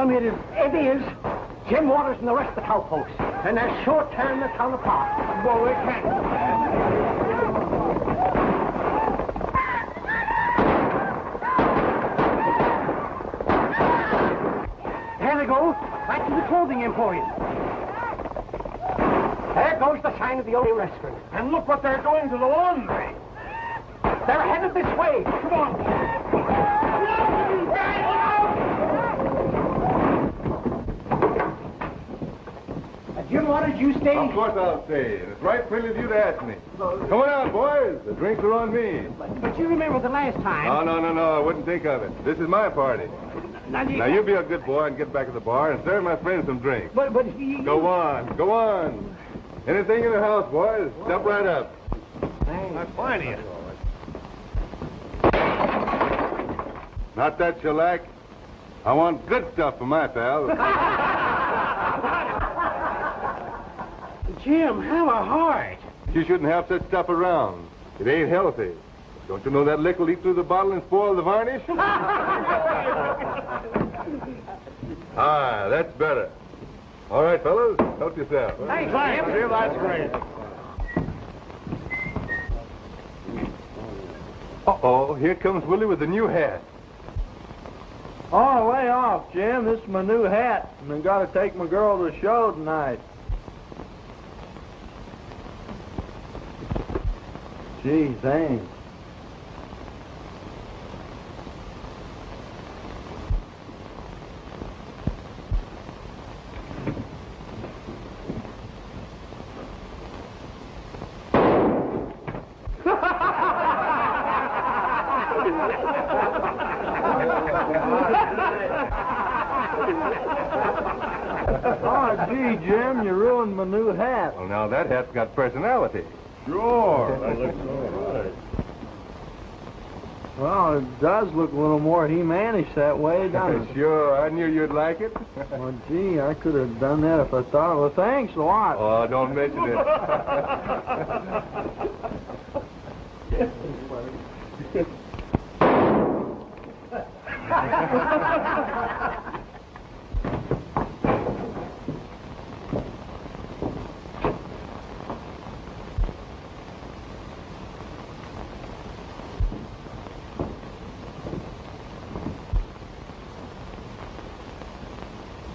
Jim, it is. Jim Waters and the rest of the cowpokes. And they're sure tearing the town apart. Well, we can't. There they go. Back to the clothing emporium. There goes the sign of the old restaurant. And look what they're doing to the laundry. They're headed this way. Come on. Jim Waters, you stay? Of course I'll stay. It's right friendly of you to ask me. Come on out, boys. The drinks are on me. But you remember the last time. No. I wouldn't think of it. This is my party. Now you be a good boy and get back to the bar and serve my friends some drinks. But he... Go on. Anything in the house, boys, step right up. That's fine of you. Not that shellac. I want good stuff for my pals. Jim, have a heart. You shouldn't have such stuff around. It ain't healthy. Don't you know that liquor will eat through the bottle and spoil the varnish? That's better. All right, fellas, help yourself. Thanks, Jim. That's great. Uh-oh, here comes Willie with the new hat. Oh, lay off, Jim. This is my new hat. And I got to take my girl to the show tonight. Gee, thanks. Oh, gee, Jim, you ruined my new hat. Well, now that hat's got personality. Sure. That looks all right. Well, it does look a little more He-manish that way, doesn't it? Sure, I knew you'd like it. Well, gee, I could have done that if I thought of it. Thanks a lot. Oh, don't mention it.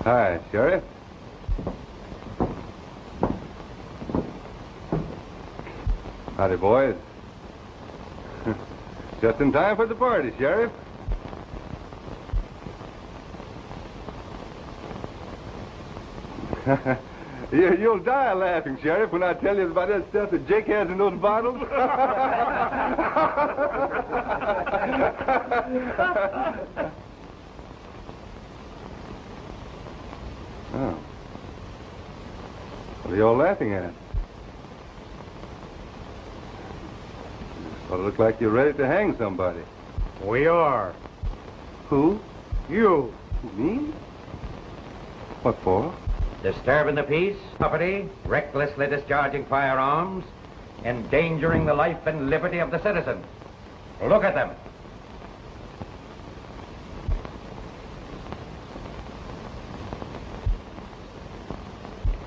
Hi, Sheriff. Howdy, boys. Just in time for the party, Sheriff. You'll die laughing, Sheriff, when I tell you about that stuff that Jake has in those bottles. Oh. What are you all laughing at? Well, it looks like you're ready to hang somebody. We are. Who? You. Me? What for? Disturbing the peace, property, recklessly discharging firearms, endangering the life and liberty of the citizens. Look at them.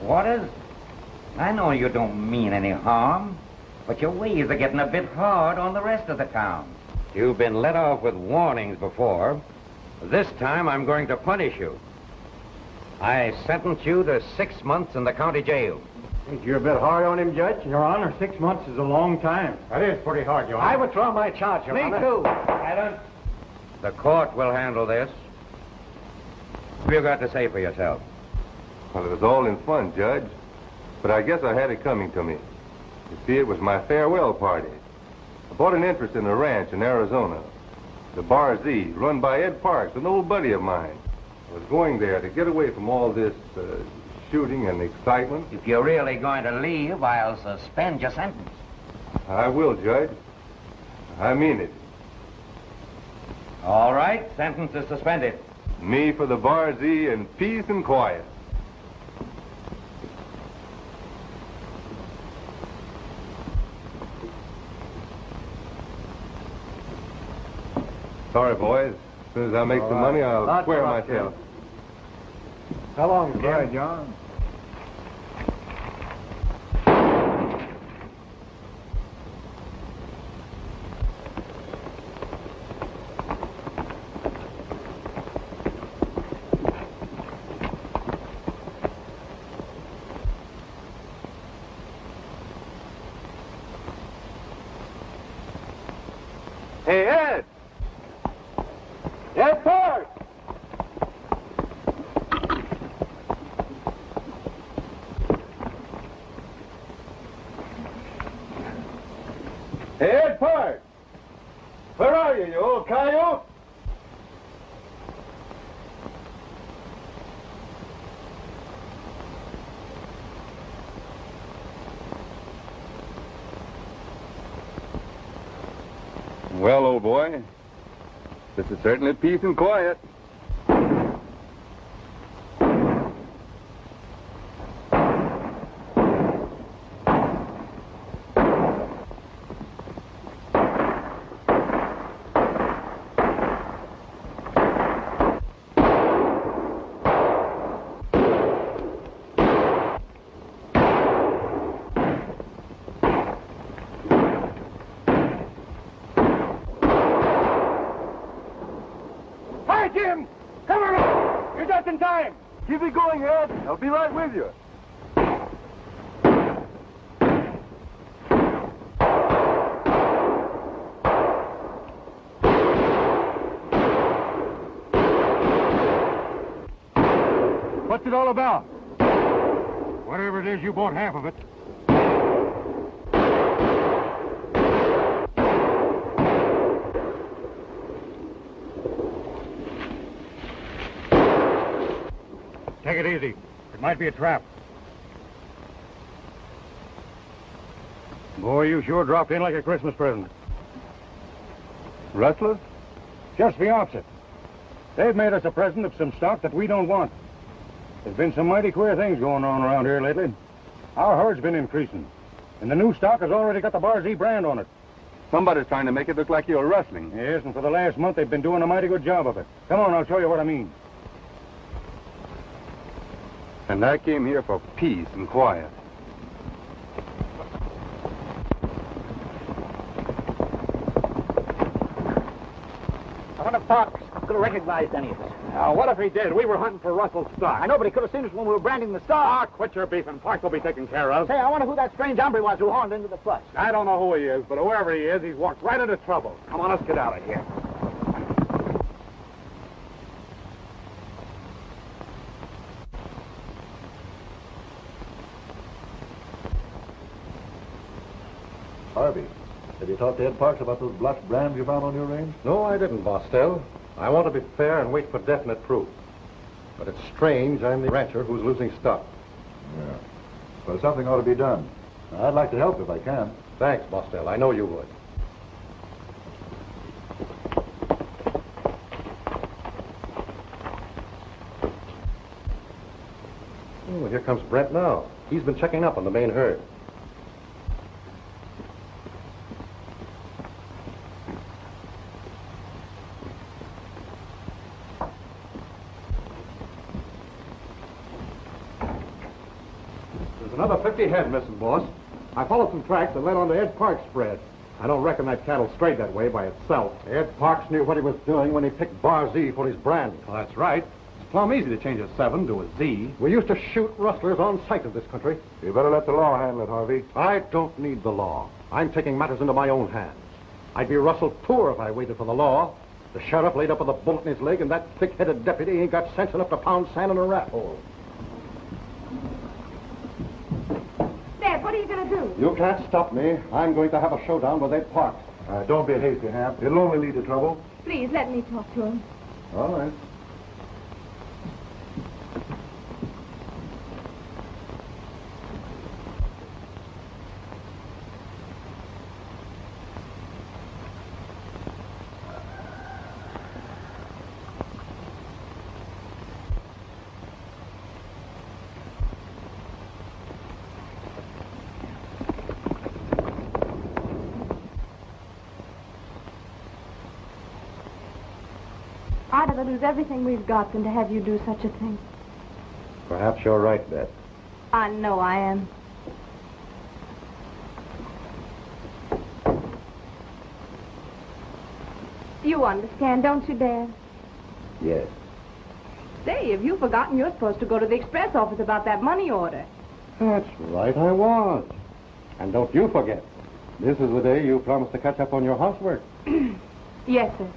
Waters, I know you don't mean any harm, but your ways are getting a bit hard on the rest of the town. You've been let off with warnings before. This time I'm going to punish you. I sentence you to 6 months in the county jail. Think you're a bit hard on him, Judge? Your Honor, 6 months is a long time. That is pretty hard, Your I Honor. withdraw my charge, Your Honor. Me too. Silence. The court will handle this. What have you got to say for yourself? Well, it was all in fun, Judge. But I guess I had it coming to me. You see, it was my farewell party. I bought an interest in a ranch in Arizona. The Bar Z, run by Ed Parks, an old buddy of mine. I was going there to get away from all this shooting and excitement. If you're really going to leave, I'll suspend your sentence. I will, Judge. I mean it. All right, sentence is suspended. Me for the Bar Z and peace and quiet. Sorry, boys. As soon as I make some money, I'll swear myself. So long, Jim. Bye, John. Hey, Ed! Ed Park! Hey, Ed Park! Where are you old coyote? Well, old boy, this is certainly peace and quiet. Hi, Jim! Come on! You're just in time! Keep it going, Ed. I'll be right with you. What's it all about? Whatever it is, you bought half of it. Take it easy. It might be a trap. Boy, you sure dropped in like a Christmas present. Rustlers? Just the opposite. They've made us a present of some stock that we don't want. There's been some mighty queer things going on around here lately. Our herd's been increasing, and the new stock has already got the Bar Z brand on it. Somebody's trying to make it look like you're rustling. Yes, and for the last month they've been doing a mighty good job of it. Come on, I'll show you what I mean. And I came here for peace and quiet. I wonder if Parks could have recognized any of us. Now, what if he did? We were hunting for Russell's stock. I know, but he could have seen us when we were branding the Ah, stock. quit your beefing. Park will be taken care of. Say, I wonder who that strange hombre was who horned into the fuss. I don't know who he is, but whoever he is, he's walked right into trouble. Come on, let's get out of here. Harvey, have you talked to Ed Parks about those blotched brands you found on your range? No, I didn't, Bostel. I want to be fair and wait for definite proof. But it's strange I'm the rancher who's losing stock. Yeah. Well, something ought to be done. I'd like to help if I can. Thanks, Bostel. I know you would. Oh, here comes Brent now. He's been checking up on the main herd. There's another 50 head missing, boss. I followed some tracks that led on to Ed Parks' spread. I don't reckon that cattle strayed that way by itself. Ed Parks knew what he was doing when he picked Bar Z for his brand. Well, that's right. It's plumb easy to change a 7 to a Z. We used to shoot rustlers on sight in this country. You better let the law handle it, Harvey. I don't need the law. I'm taking matters into my own hands. I'd be rustled poor if I waited for the law. The sheriff laid up with a bullet in his leg, and that thick-headed deputy ain't got sense enough to pound sand in a rat hole. Dad, what are you going to do? You can't stop me. I'm going to have a showdown with Ed Parks. Don't be hasty, Hamp. It'll only lead to trouble. Please, let me talk to him. All right. I'd rather lose everything we've got than to have you do such a thing. Perhaps you're right, Beth. I know I am. You understand, don't you, Dad? Yes. Say, have you forgotten you're supposed to go to the express office about that money order? That's right, I was. And don't you forget, this is the day you promised to catch up on your housework. Yes, sir.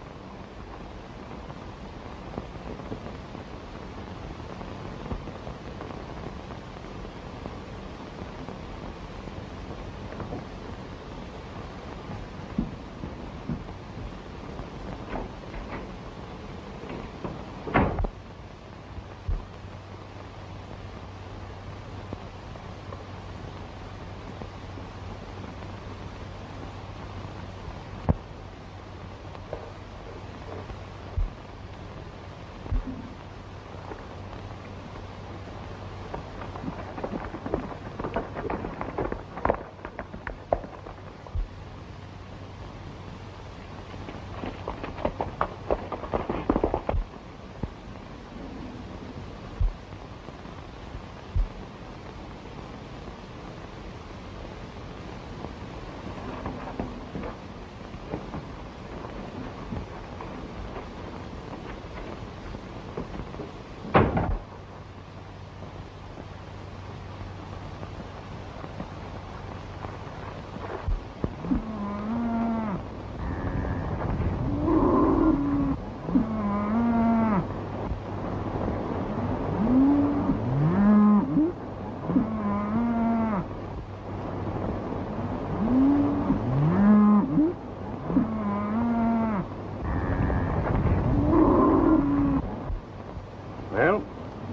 Well,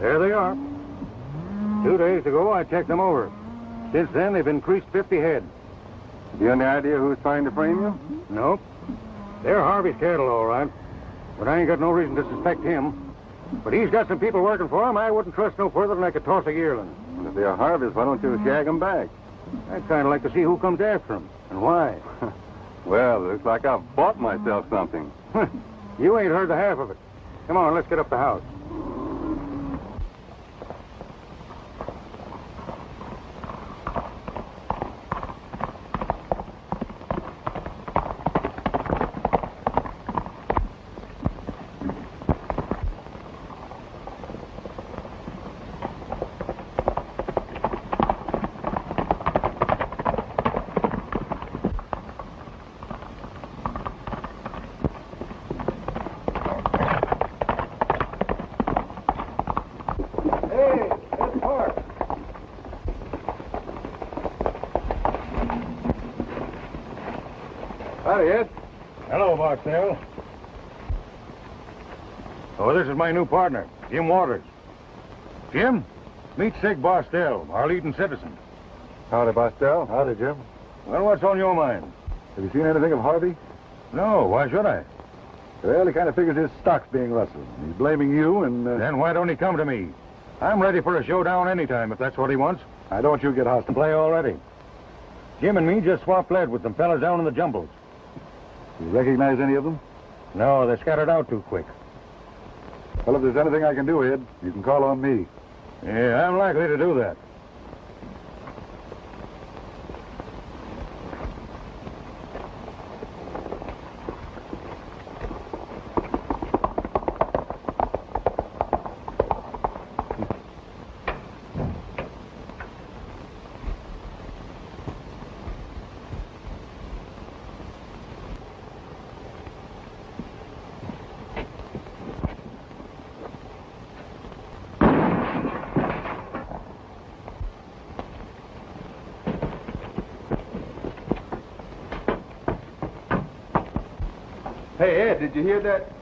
there they are. 2 days ago, I checked them over. Since then, they've increased 50 head. Have you any idea who's trying to frame you? Nope. They're Harvey's cattle, all right. But I ain't got no reason to suspect him. But he's got some people working for him. I wouldn't trust no further than I could toss a yearling. Well, if they're Harvey's, why don't you shag them back? I'd kind of like to see who comes after him and why. Well, looks like I've bought myself something. You ain't heard the half of it. Come on, let's get up the house. Hey, let's park. Howdy, Ed. Hello, Barstow. Oh, this is my new partner, Jim Waters. Jim, meet Sig Barstow, our leading citizen. Howdy, Barstow. Howdy, Jim. Well, what's on your mind? Have you seen anything of Harvey? No, why should I? Well, he kind of figures his stock's being rustled. He's blaming you, and Then why don't he come to me? I'm ready for a showdown anytime if that's what he wants. I don't want you to get hostile. Play already. Jim and me just swapped lead with some fellas down in the jumbles. You recognize any of them? No, they scattered out too quick. Well, if there's anything I can do, Ed, you can call on me. Yeah, I'm likely to do that. Hey, Ed, did you hear that?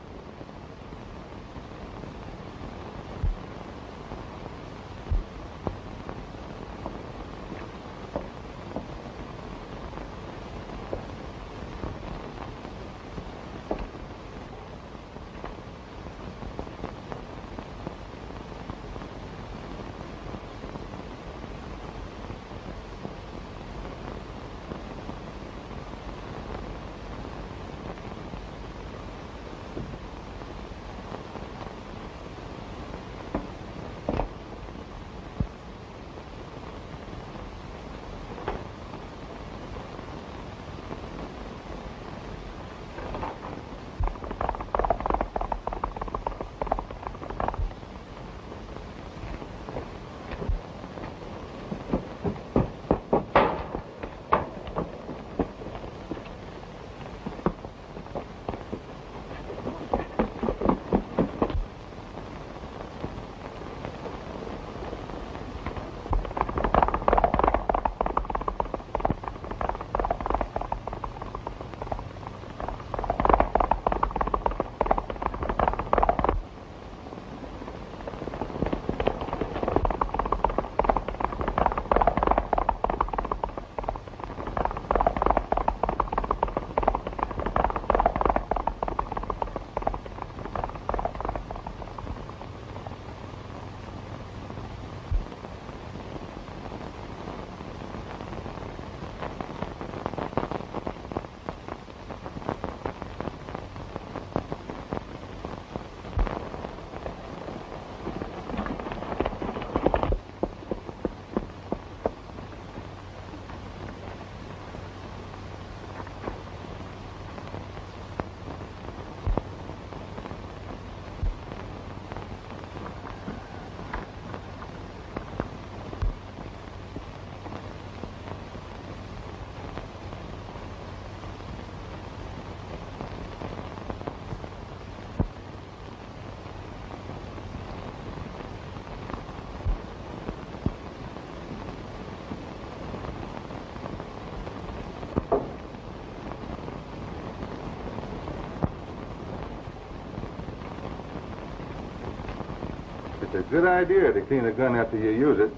a good idea to clean a gun after you use it.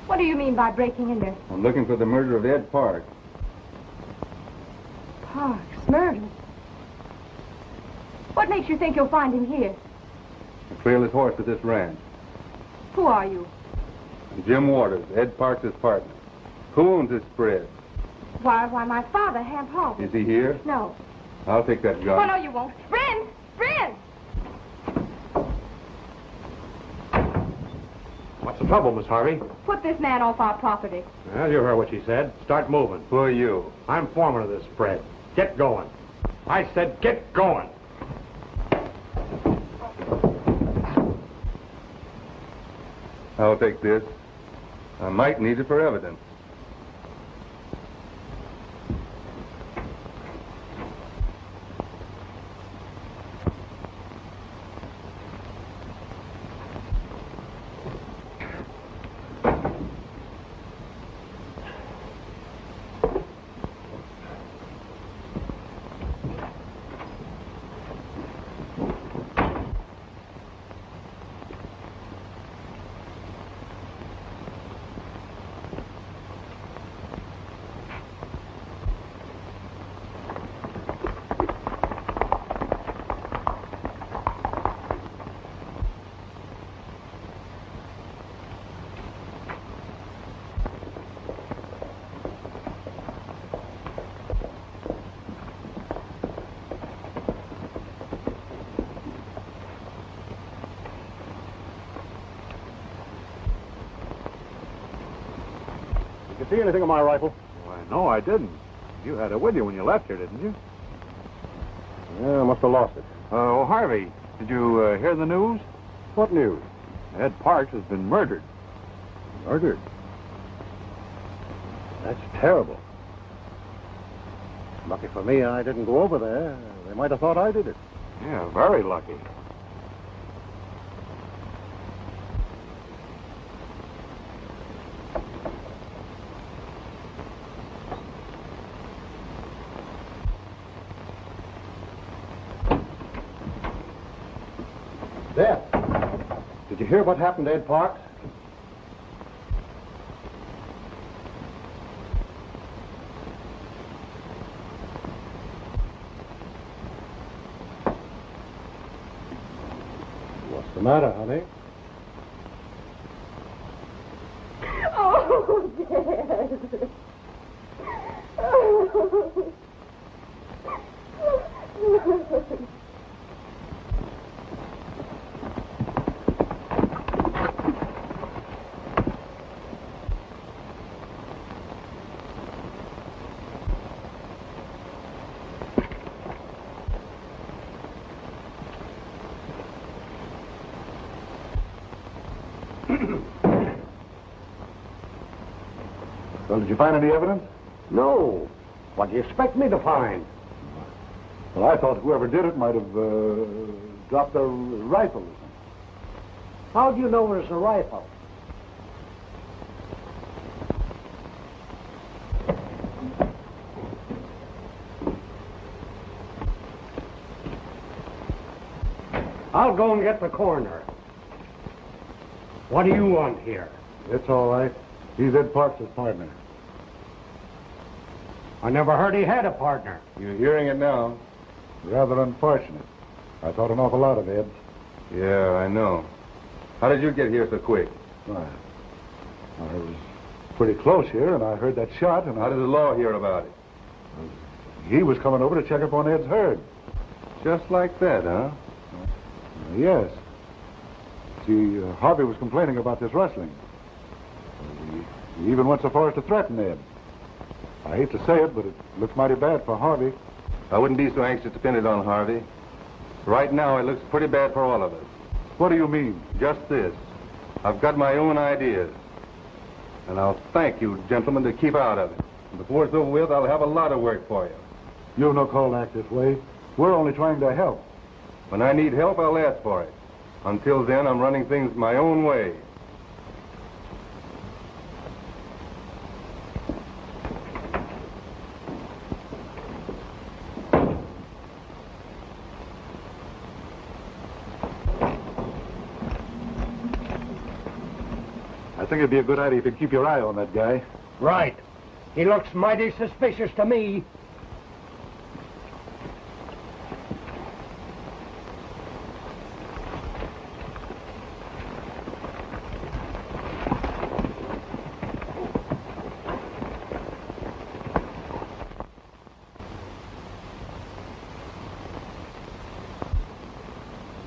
What do you mean by breaking in there? I'm looking for the murder of Ed Parks. Parks, murdered. What makes you think you'll find him here? I trailed his horse to this ranch. Who are you? I'm Jim Waters, Ed Parks' partner. Who owns this spread? Why, my father, Hamp Harvey. Is he here? No. I'll take that gun. Oh, no, you won't. Friend! Friend! What's the trouble, Miss Harvey? Put this man off our property. Well, you heard what she said. Start moving. Who are you? I'm foreman of this spread. Get going. I said get going. I'll take this. I might need it for evidence. See anything of my rifle? Why, no, I didn't. You had it with you when you left here, didn't you? Yeah, I must have lost it. Oh, Harvey, did you hear the news? What news? Ed Parks has been murdered. Murdered? That's terrible. Lucky for me, I didn't go over there. They might have thought I did it. Yeah, very lucky. There. Did you hear what happened to Ed Parks? What's the matter, honey? Oh, Dad. Well, did you find any evidence? No. What do you expect me to find? Well, I thought whoever did it might have dropped their rifle or something. How do you know it was a rifle? I'll go and get the coroner. What do you want here? It's all right. He's Ed Parks' partner. I never heard he had a partner. You're hearing it now. Rather unfortunate. I thought an awful lot of Ed's. Yeah, I know. How did you get here so quick? I was pretty close here, and I heard that shot, and How did the law hear about it? he was coming over to check up on Ed's herd. Just like that, huh? Yes. See, Harvey was complaining about this rustling. He even went so far as to threaten Ed. I hate to say it, but it looks mighty bad for Harvey. I wouldn't be so anxious to pin it on Harvey. Right now, it looks pretty bad for all of us. What do you mean? Just this. I've got my own ideas. And I'll thank you, gentlemen, to keep out of it. Before it's over with, I'll have a lot of work for you. You've no call to act this way. We're only trying to help. When I need help, I'll ask for it. Until then, I'm running things my own way. think it'd be a good idea if you'd keep your eye on that guy. Right. He looks mighty suspicious to me.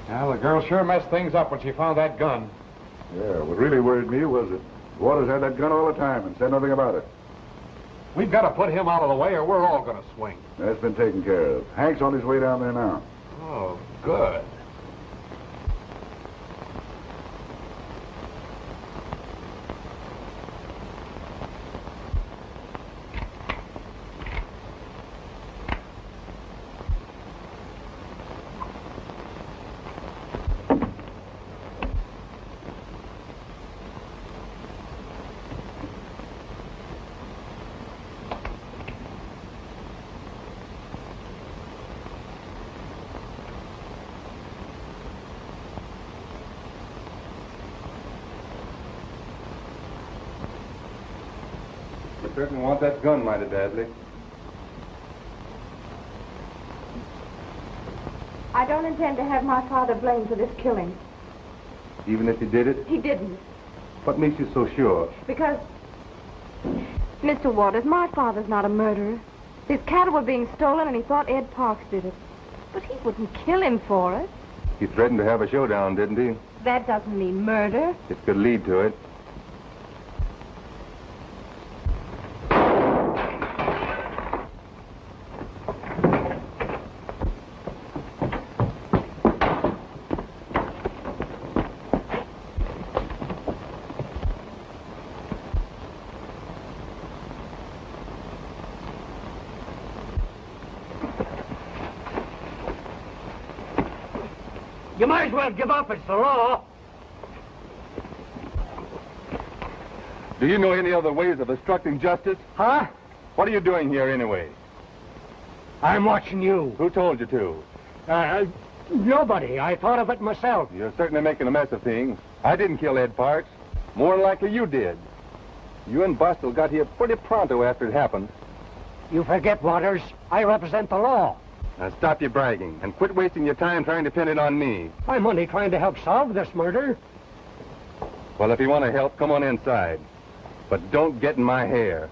Well, the girl sure messed things up when she found that gun. Yeah, what really worried me was that Waters had that gun all the time and said nothing about it. We've got to put him out of the way or we're all going to swing. That's been taken care of. Hank's on his way down there now. Oh, good. You certainly want that gun mighty badly. I don't intend to have my father blamed for this killing. Even if he did it? He didn't. What makes you so sure? Because, Mr. Waters, my father's not a murderer. His cattle were being stolen and he thought Ed Parks did it. But he wouldn't kill him for it. He threatened to have a showdown, didn't he? That doesn't mean murder. It could lead to it. You might as well give up. It's the law. Do you know any other ways of obstructing justice? Huh? What are you doing here anyway? I'm watching you. Who told you to? Nobody. I thought of it myself. You're certainly making a mess of things. I didn't kill Ed Parks. More than likely you did. You and Bostel got here pretty pronto after it happened. You forget, Waters. I represent the law. Now stop your bragging and quit wasting your time trying to pin it on me. I'm only trying to help solve this murder. Well, if you want to help, come on inside. But don't get in my hair.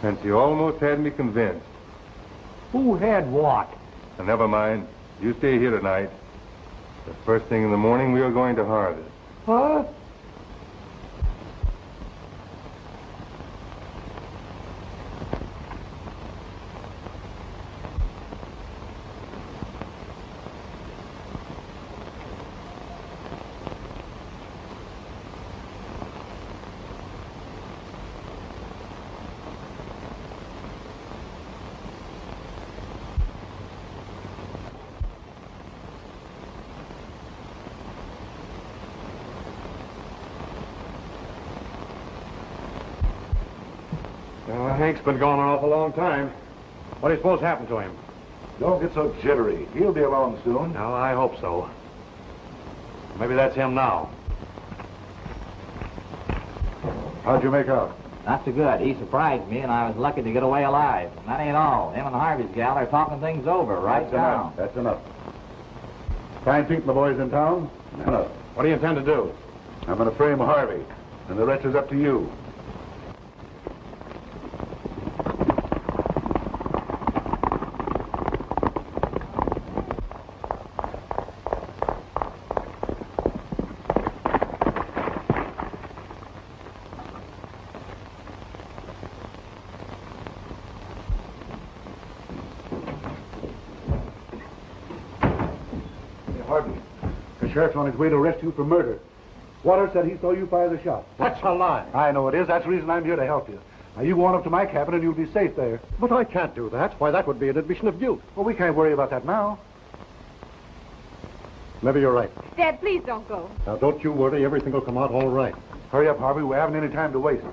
Since you almost had me convinced. Who had what? Now, never mind. You stay here tonight. The first thing in the morning, we are going to harvest. Huh? Well, Hank's been gone an awful long time. What do you suppose happened to him? Don't get so jittery. He'll be along soon. No, I hope so. Maybe that's him now. How'd you make out? Not so good. He surprised me, and I was lucky to get away alive. And that ain't all. Him and Harvey's gal are talking things over right That's now. enough. That's enough. Find Pete and the boys in town? Enough. What do you intend to do? I'm going to frame Harvey, and the rest is up to you. Harvey, the sheriff's on his way to arrest you for murder. Waters said he saw you fire the shot. That's a lie. I know it is. That's the reason I'm here to help you. Now, you go on up to my cabin and you'll be safe there. But I can't do that. Why, that would be an admission of guilt. Well, we can't worry about that now. Maybe you're right. Dad, please don't go. Now, don't you worry. Everything will come out all right. Hurry up, Harvey. We haven't any time to waste.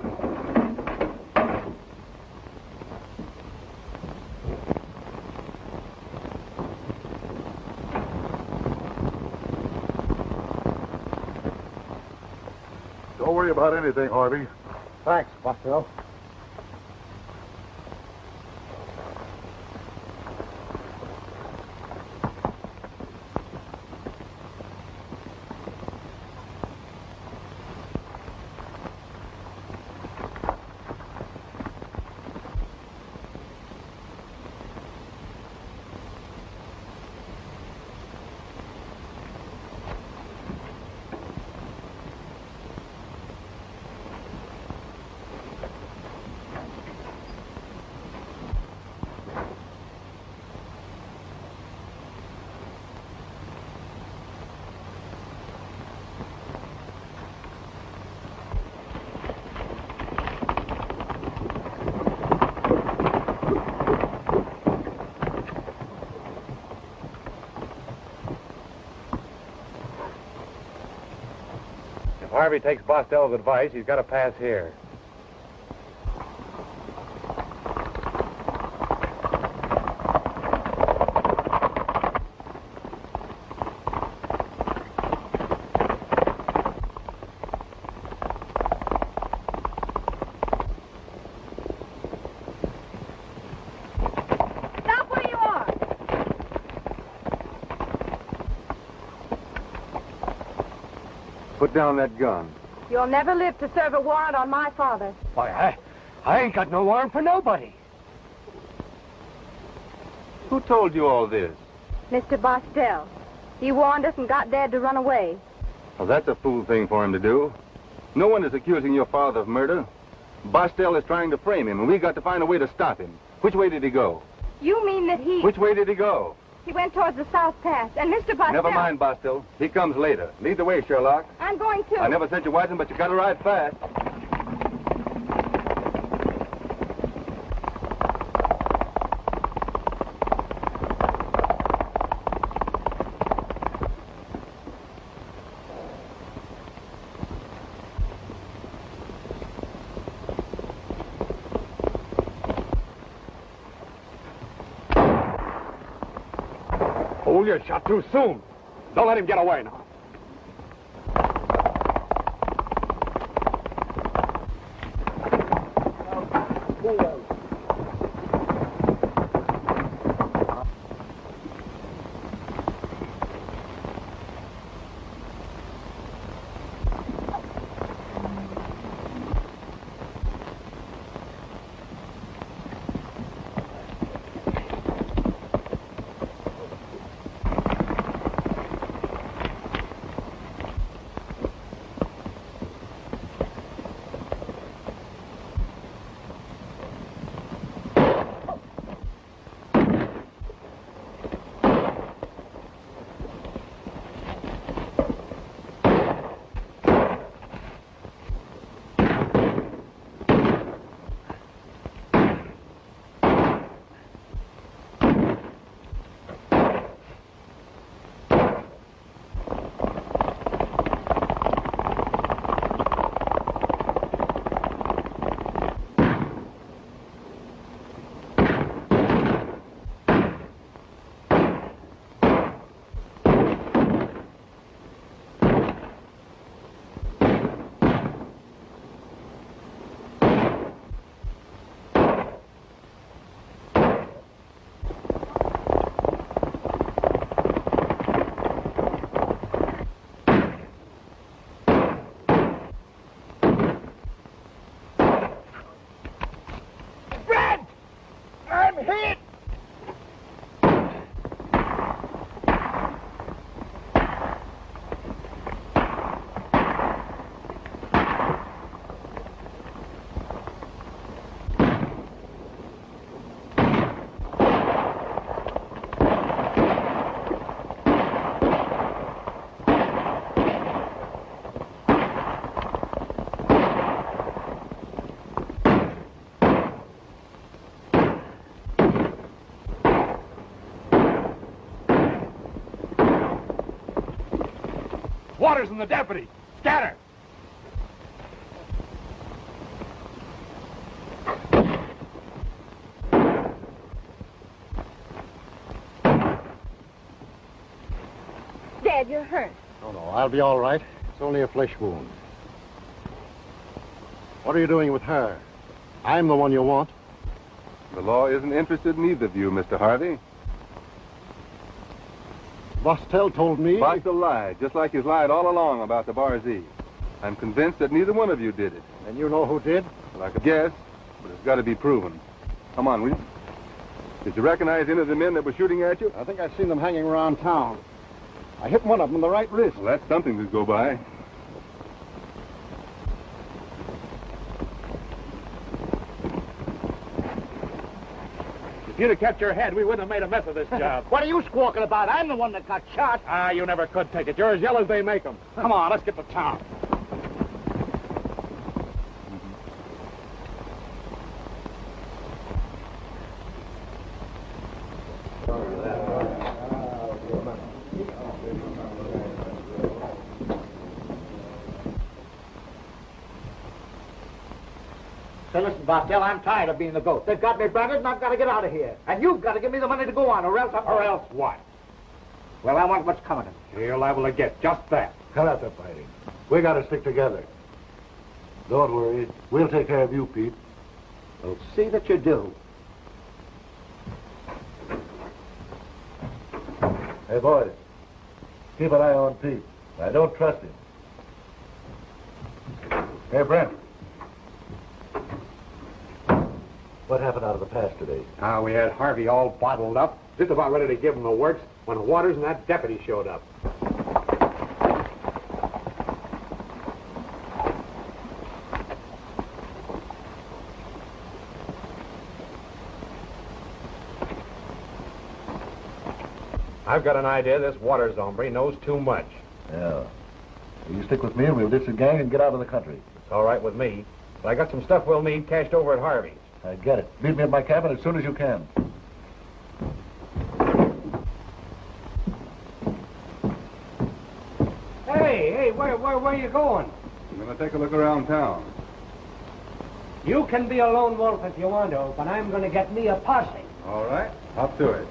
worry about anything, Harvey. Thanks, Buster. If Harvey takes Bostel's advice, he's got to pass here. Stop where you are. Put down that gun. You'll never live to serve a warrant on my father. Why, I ain't got no warrant for nobody. Who told you all this? Mr. Bostel. He warned us and got Dad to run away. Well, that's a fool thing for him to do. No one is accusing your father of murder. Bostel is trying to frame him, and we've got to find a way to stop him. Which way did he go? You mean that he... Which way did he go? He went towards the South Pass, and Mr. Bostel... Never mind, Bostel. He comes later. Lead the way, Sherlock. I'm going to... I never sent you watching, but you gotta ride fast. Oh, you shot too soon. Don't let him get away now. Waters and the deputy. Scatter! Dad, you're hurt. No, I'll be all right. It's only a flesh wound. What are you doing with her? I'm the one you want. The law isn't interested in either of you, Mr. Harvey. Vostell told me... Bostel lied, just like he's lied all along about the Bar Z. I'm convinced that neither one of you did it. And you know who did? Well, I could guess, but it's got to be proven. Come on, will you? Did you recognize any of the men that were shooting at you? I think I've seen them hanging around town. I hit one of them in the right wrist. Well, that's something to go by. If you'd have kept your head, we wouldn't have made a mess of this job. What are you squawking about? I'm the one that got shot. Ah, you never could take it. You're as yellow as they make them. Come on, let's get to town. Say, listen, Bostel, I'm tired of being the goat. They've got me branded, and I've got to get out of here. And you've got to give me the money to go on, or else I'm... Or else what? Well, I want what's coming to me. You're liable to get just that. Cut out the fighting. We got to stick together. Don't worry. We'll take care of you, Pete. Well, see that you do. Hey, boys. Keep an eye on Pete. I don't trust him. Hey, Brent. What happened out of the pass today? We had Harvey all bottled up, just about ready to give him the works, when Waters and that deputy showed up. I've got an idea this Waters hombre knows too much. Yeah. You stick with me and we'll ditch the gang and get out of the country. It's all right with me, but I got some stuff we'll need cashed over at Harvey's. I get it. Meet me at my cabin as soon as you can. Hey, where are you going? I'm going to take a look around town. You can be a lone wolf if you want to, but I'm going to get me a posse. All right, up to it.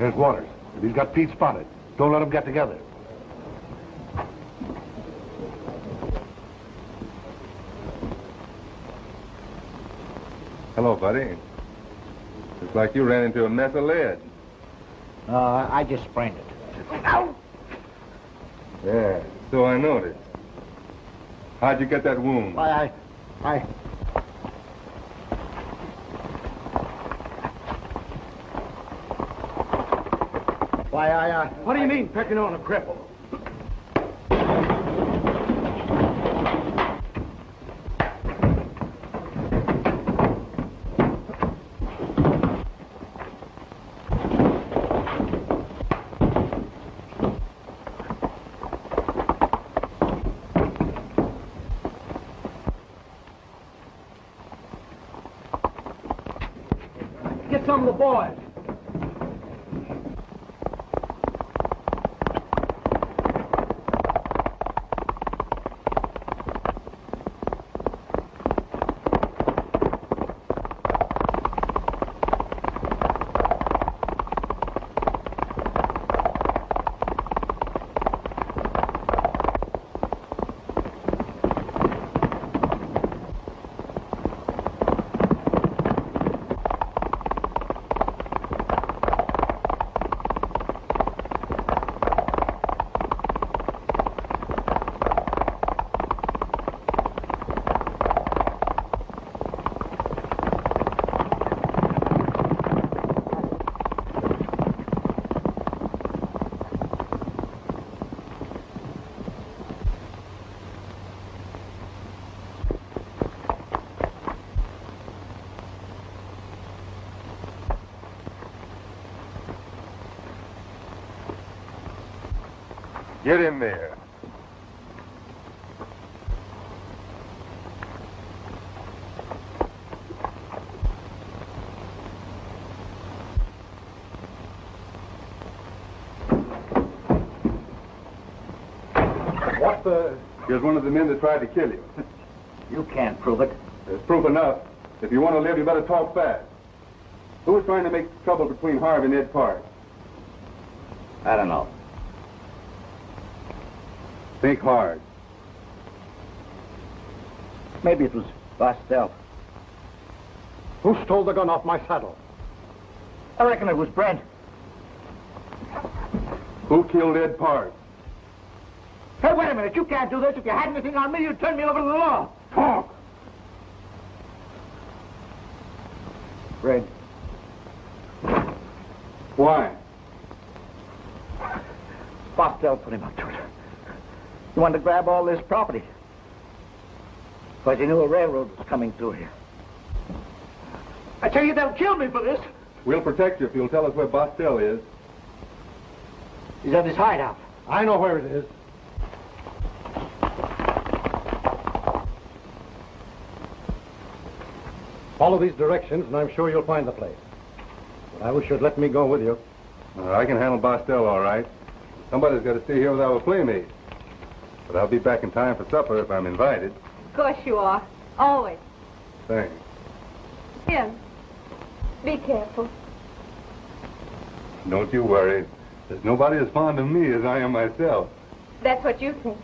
Here's Waters. He's got Pete spotted. Don't let them get together. Hello, buddy. Looks like you ran into a mess of lead. I just sprained it. Yeah, so I noticed. How'd you get that wound? Why, What do you mean, picking on a cripple? get some of the boys. Get in there. What the... Here's one of the men that tried to kill you. You can't prove it. There's proof enough. If you want to live, you better talk fast. Who was trying to make trouble between Harvey and Ed Park? I don't know. Think hard. Maybe it was Bostel. Who stole the gun off my saddle? I reckon it was Brent. Who killed Ed Park? Hey, wait a minute. You can't do this. If you had anything on me, you'd turn me over to the law. Talk! Brent. Why? Bostel put him up to it. He wanted to grab all this property. Because he knew a railroad was coming through here. I tell you, they'll kill me for this. We'll protect you if you'll tell us where Bostel is. He's at his hideout. I know where it is. Follow these directions, and I'm sure you'll find the place. But I wish you'd let me go with you. I can handle Bostel all right. Somebody's got to stay here without a playmate. But I'll be back in time for supper if I'm invited. Of course you are. Always. Thanks. Jim, be careful. Don't you worry. There's nobody as fond of me as I am myself. That's what you think.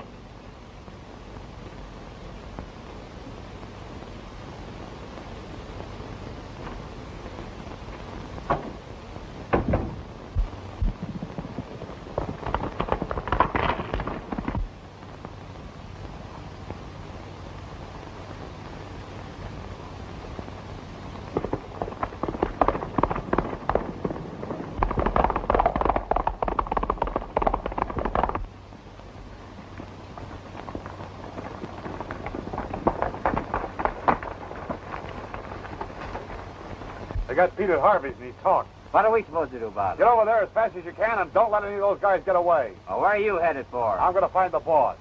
They got Pete at Harvey's and he talked. What are we supposed to do about it? Get over there as fast as you can and don't let any of those guys get away. Oh, where are you headed for? I'm going to find the boss.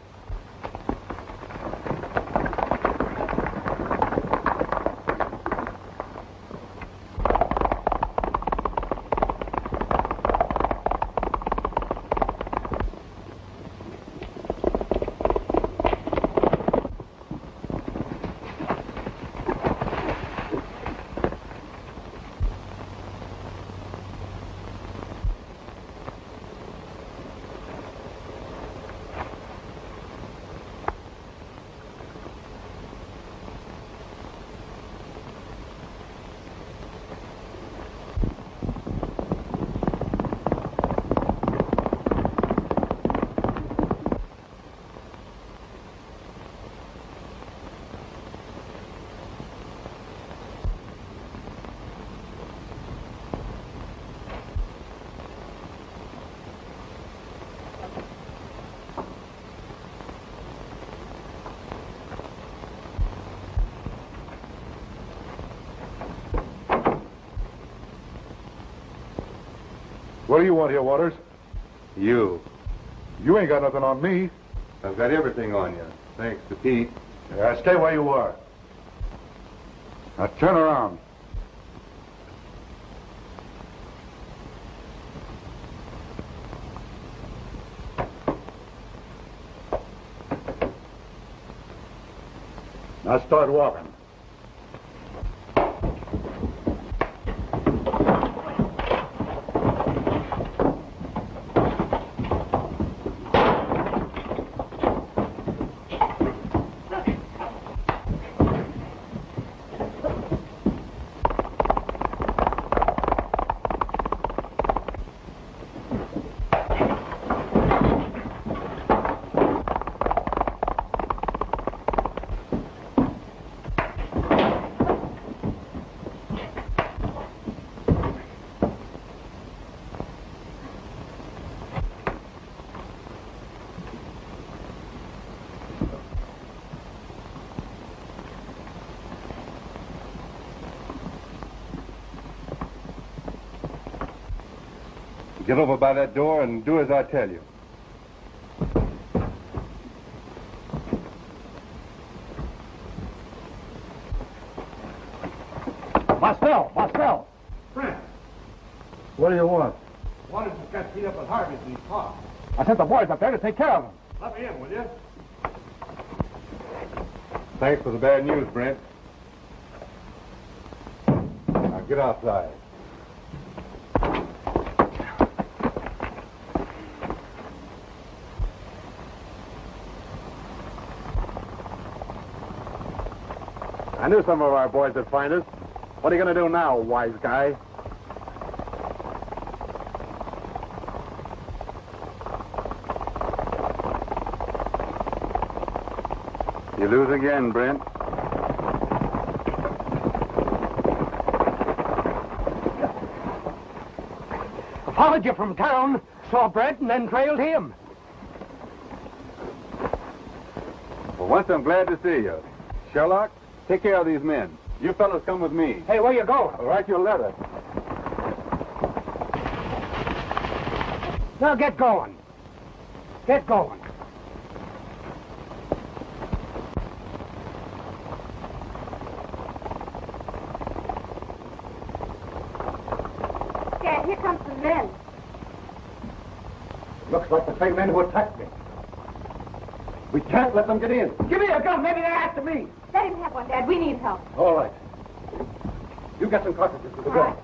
What do you want here, Waters? You. You ain't got nothing on me. I've got everything on you, thanks to Pete. Yeah, stay where you are. Now turn around. Now start walking. Get over by that door and do as I tell you. Boswell! Brent, What do you want? Waters has got beat up at Harvey's and he's caught. I sent the boys up there to take care of him. Let me in, will you? Thanks for the bad news, Brent. Now get outside. I knew some of our boys would find us. What are you going to do now, wise guy? You lose again, Brent. Followed you from town, saw Brent, and then trailed him. For once, I'm glad to see you. Sherlock, take care of these men. You fellas come with me. Hey, where you going? I'll write you a letter. Now get going. Get going. Dad, here comes some men. Looks like the same men who attacked me. We can't let them get in. Give me a gun. Maybe they're after me. Let him have one, Dad. We need help. All right. You get some cartridges for the All gun. right.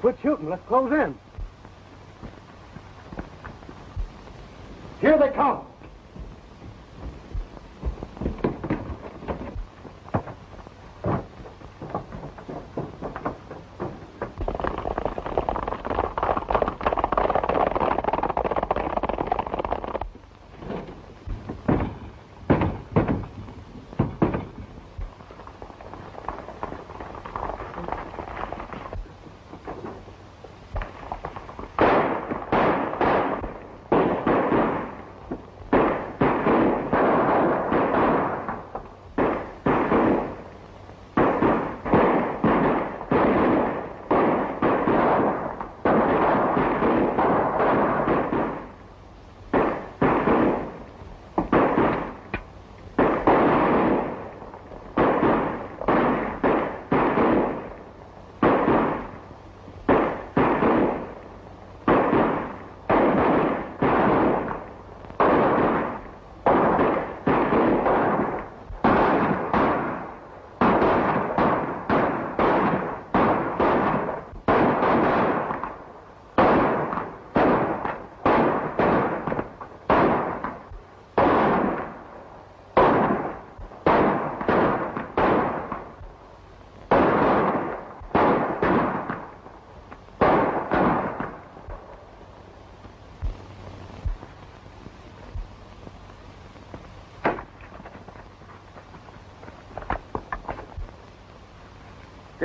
Quit shooting. Let's close in. Here they come.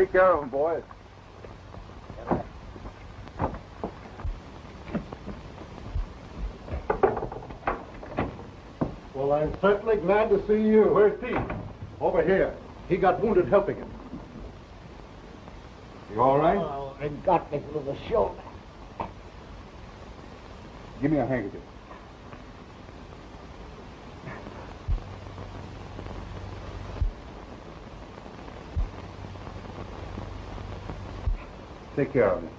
Take care of him, boys. Well, I'm certainly glad to see you. Where's Pete? Over here. He got wounded helping him. You all right? Oh, they got me through the shoulder. Give me a handkerchief. Take care of me.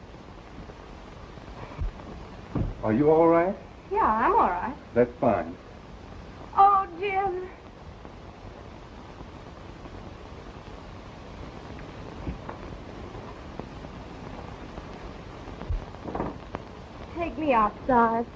Are you all right? Yeah, I'm all right. That's fine. Oh, Jim. Take me outside.